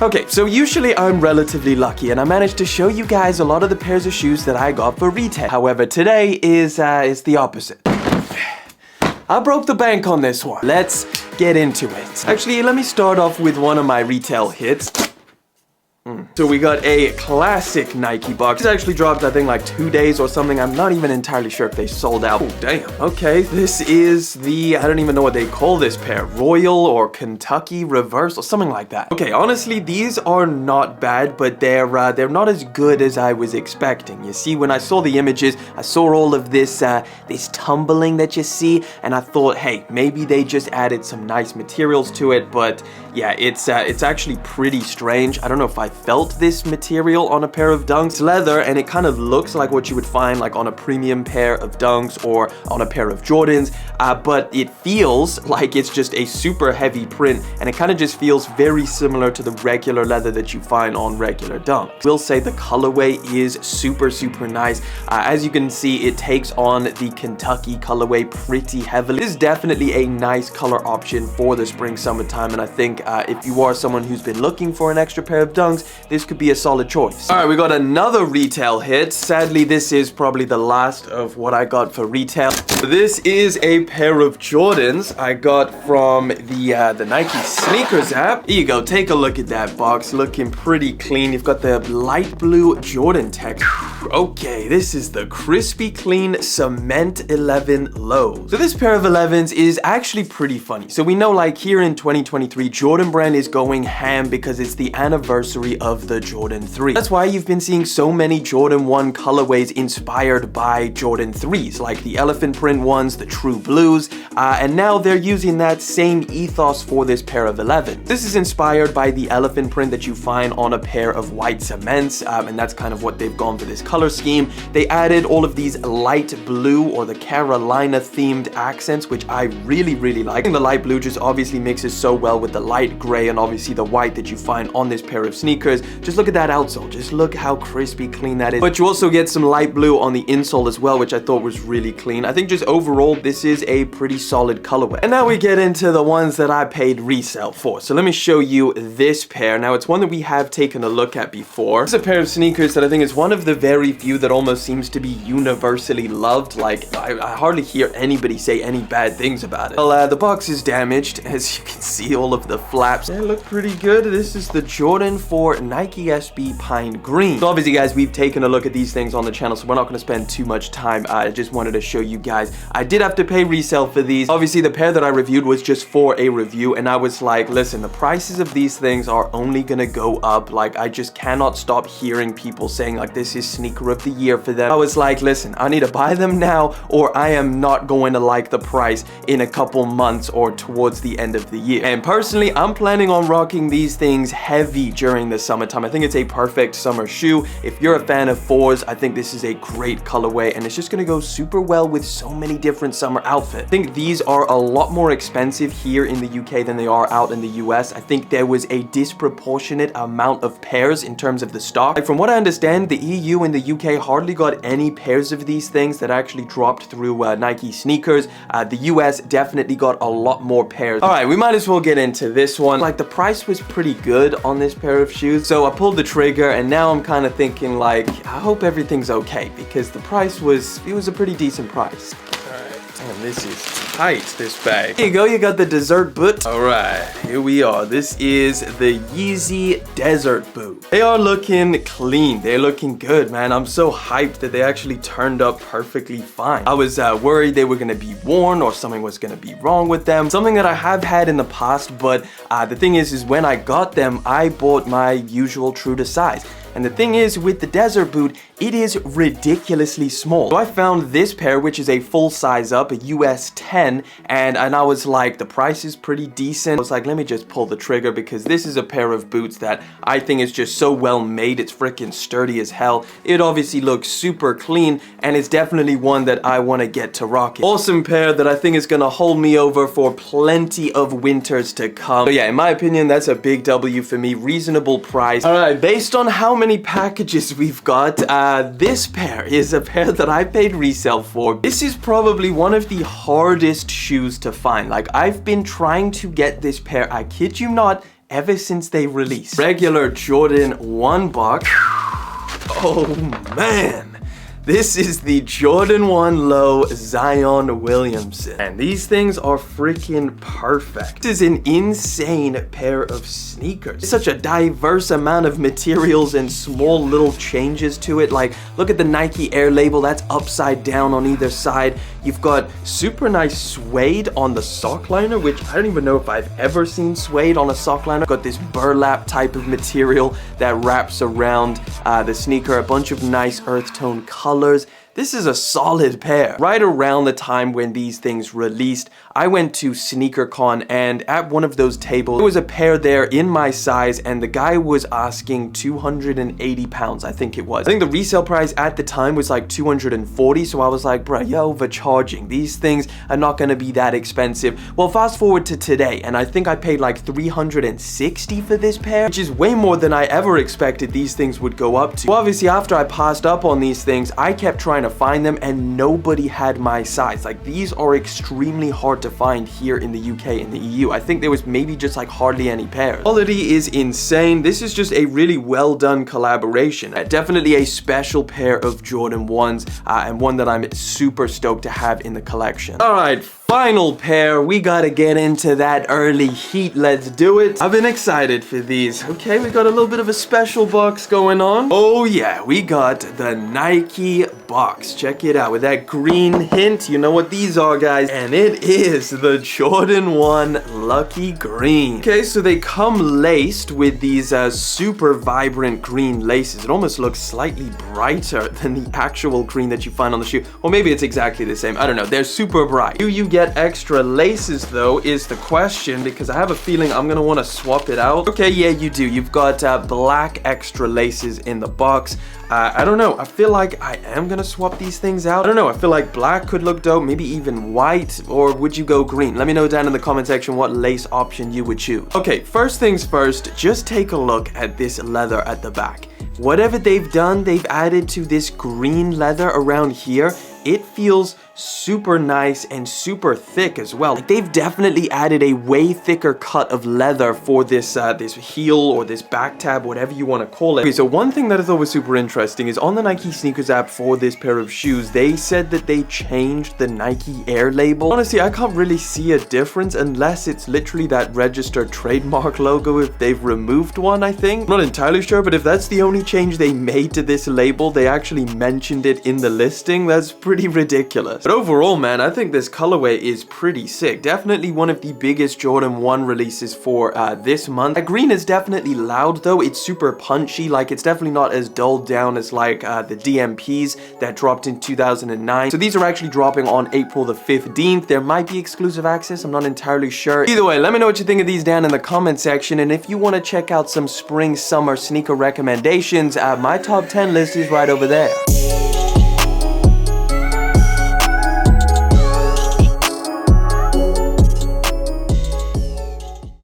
Okay, so usually I'm relatively lucky and I managed to show you guys a lot of the pairs of shoes that I got for retail. However, today is the opposite. I broke the bank on this one. Let's get into it. Actually, let me start off with one of my retail hits. So we got a classic Nike box. This actually dropped, I think, like 2 days or something. I'm not even entirely sure if they sold out. Oh, damn. Okay, this is the, I don't even know what they call this pair. Royal or Kentucky Reverse or something like that. Okay, honestly, these are not bad, but they're not as good as I was expecting. You see, when I saw the images, I saw all of this, this tumbling that you see, and I thought, hey, maybe they just added some nice materials to it, but yeah, it's actually pretty strange. I don't know if I felt this material on a pair of Dunks. It's leather, and it kind of looks like what you would find like on a premium pair of Dunks or on a pair of Jordans, but it feels like it's just a super heavy print, and it kind of just feels very similar to the regular leather that you find on regular Dunks. We'll say the colorway is super nice. As you can see, it takes on the Kentucky colorway pretty heavily. It is definitely a nice color option for the spring summertime, and I think if you are someone who's been looking for an extra pair of Dunks, this could be a solid choice. All right, we got another retail hit. Sadly, this is probably the last of what I got for retail. This is a pair of Jordans I got from the Nike Sneakers app. Here you go, take a look at that box, looking pretty clean. You've got the light blue Jordan tech. Okay, this is the crispy clean Cement 11 Low. So this pair of 11s is actually pretty funny. So we know, like, here in 2023, Jordan brand is going ham because it's the anniversary of the Jordan 3. That's why you've been seeing so many Jordan 1 colorways inspired by Jordan 3s, like the elephant print ones, the true blues, and now they're using that same ethos for this pair of 11. This is inspired by the elephant print that you find on a pair of white cements, and that's kind of what they've gone for this color scheme. They added all of these light blue or the Carolina themed accents, which I really like. The light blue just obviously mixes so well with the light gray and obviously the white that you find on this pair of sneakers. Just look at that outsole. Just look how crispy clean that is. But you also get some light blue on the insole as well, which I thought was really clean. I think just overall, this is a pretty solid colorway. And now we get into the ones that I paid resale for. So let me show you this pair. Now, it's one that we have taken a look at before. It's a pair of sneakers that I think is one of the very few that almost seems to be universally loved. Like, I hardly hear anybody say any bad things about it. Well, the box is damaged. As you can see, all of the flaps, they look pretty good. This is the Jordan 4 Nike SB Pine Green. So obviously, guys, we've taken a look at these things on the channel, so we're not going to spend too much time. I just wanted to show you guys. I did have to pay resale for these. Obviously, the pair that I reviewed was just for a review, and I was like, listen, the prices of these things are only going to go up. Like, I just cannot stop hearing people saying, like, this is sneaker of the year for them. I was like, listen, I need to buy them now, or I am not going to like the price in a couple months or towards the end of the year. And personally, I'm planning on rocking these things heavy during the summertime. I think it's a perfect summer shoe. If you're a fan of 4s, I think this is a great colorway, and it's just going to go super well with so many different summer outfits. I think these are a lot more expensive here in the UK than they are out in the US. I think there was a disproportionate amount of pairs in terms of the stock. Like, from what I understand, the EU and the UK hardly got any pairs of these things that actually dropped through Nike sneakers. The US definitely got a lot more pairs. All right, we might as well get into this one. Like, the price was pretty good on this pair of shoes, so I pulled the trigger, and now I'm kind of thinking, like, I hope everything's okay, because the price was, it was a pretty decent price. And this is tight, this bag. Here you go, you got the dessert boot. All right, here we are. This is the Yeezy Desert Boot. They are looking clean. They're looking good, man. I'm so hyped that they actually turned up perfectly fine. I was worried they were gonna be worn or something was gonna be wrong with them. Something that I have had in the past, but the thing is when I got them, I bought my usual true to size. And the thing is, with the Desert Boot, it is ridiculously small. So I found this pair, which is a full size up, a US 10, and I was like, the price is pretty decent. I was like, let me just pull the trigger, because this is a pair of boots that I think is just so well made. It's freaking sturdy as hell. It obviously looks super clean, and it's definitely one that I want to get to rock it. Awesome pair that I think is gonna hold me over for plenty of winters to come. So yeah, in my opinion, that's a big W for me. Reasonable price. All right, based on how many packages we've got, this pair is a pair that I paid resale for. This is probably one of the hardest shoes to find. Like, I've been trying to get this pair, I kid you not, ever since they released. Regular Jordan 1 box. Oh man. This is the Jordan 1 Low Zion Williamson. And these things are freaking perfect. This is an insane pair of sneakers. Such a diverse amount of materials and small little changes to it. Like, look at the Nike Air label. That's upside down on either side. You've got super nice suede on the sock liner, which I don't even know if I've ever seen suede on a sock liner. Got this burlap type of material that wraps around the sneaker. A bunch of nice earth tone colors. This is a solid pair. Right around the time when these things released, I went to SneakerCon, and at one of those tables, there was a pair there in my size, and the guy was asking 280 pounds, I think it was. I think the resale price at the time was like 240, so I was like, bro, you're overcharging. These things are not gonna be that expensive. Well, fast forward to today, and I think I paid like 360 for this pair, which is way more than I ever expected these things would go up to. Well, obviously, after I passed up on these things, I kept trying to find them, and nobody had my size. Like, these are extremely hard to find here in the UK and the EU. I think there was maybe just like hardly any pairs. Quality is insane. This is just a really well done collaboration. Definitely a special pair of Jordan 1s and one that I'm super stoked to have in the collection. All right, final pair. We gotta get into that early heat. Let's do it. I've been excited for these. Okay, we got a little bit of a special box going on. Oh yeah, we got the Nike box. Check it out with that green hint. You know what these are, guys. And it is the Jordan 1 Lucky Green. Okay, so they come laced with these super vibrant green laces. It almost looks slightly brighter than the actual green that you find on the shoe. Or maybe it's exactly the same. I don't know. They're super bright. Do you get extra laces though is the question, because I have a feeling I'm gonna want to swap it out. Okay, yeah, you do. You've got black extra laces in the box. I don't know. I feel like I am gonna swap these things out. I don't know. I feel like black could look dope, maybe even white, or would you go green? Let me know down in the comment section what lace option you would choose. Okay, first things first, just take a look at this leather at the back. Whatever they've done, they've added to this green leather around here. It feels super nice and super thick as well. Like, they've definitely added a way thicker cut of leather for this this heel or this back tab, whatever you want to call it. Okay, so one thing that I thought was super interesting is on the Nike sneakers app for this pair of shoes, they said that they changed the Nike Air label. Honestly, I can't really see a difference unless it's literally that registered trademark logo if they've removed one, I think. I'm not entirely sure, but if that's the only change they made to this label, they actually mentioned it in the listing. That's pretty ridiculous. But overall, man, I think this colorway is pretty sick. Definitely one of the biggest Jordan 1 releases for this month. That green is definitely loud though. It's super punchy. Like, it's definitely not as dulled down as like the DMPs that dropped in 2009. So these are actually dropping on April the 15th. There might be exclusive access. I'm not entirely sure. Either way, let me know what you think of these down in the comment section. And if you want to check out some spring, summer sneaker recommendations, my top 10 list is right over there.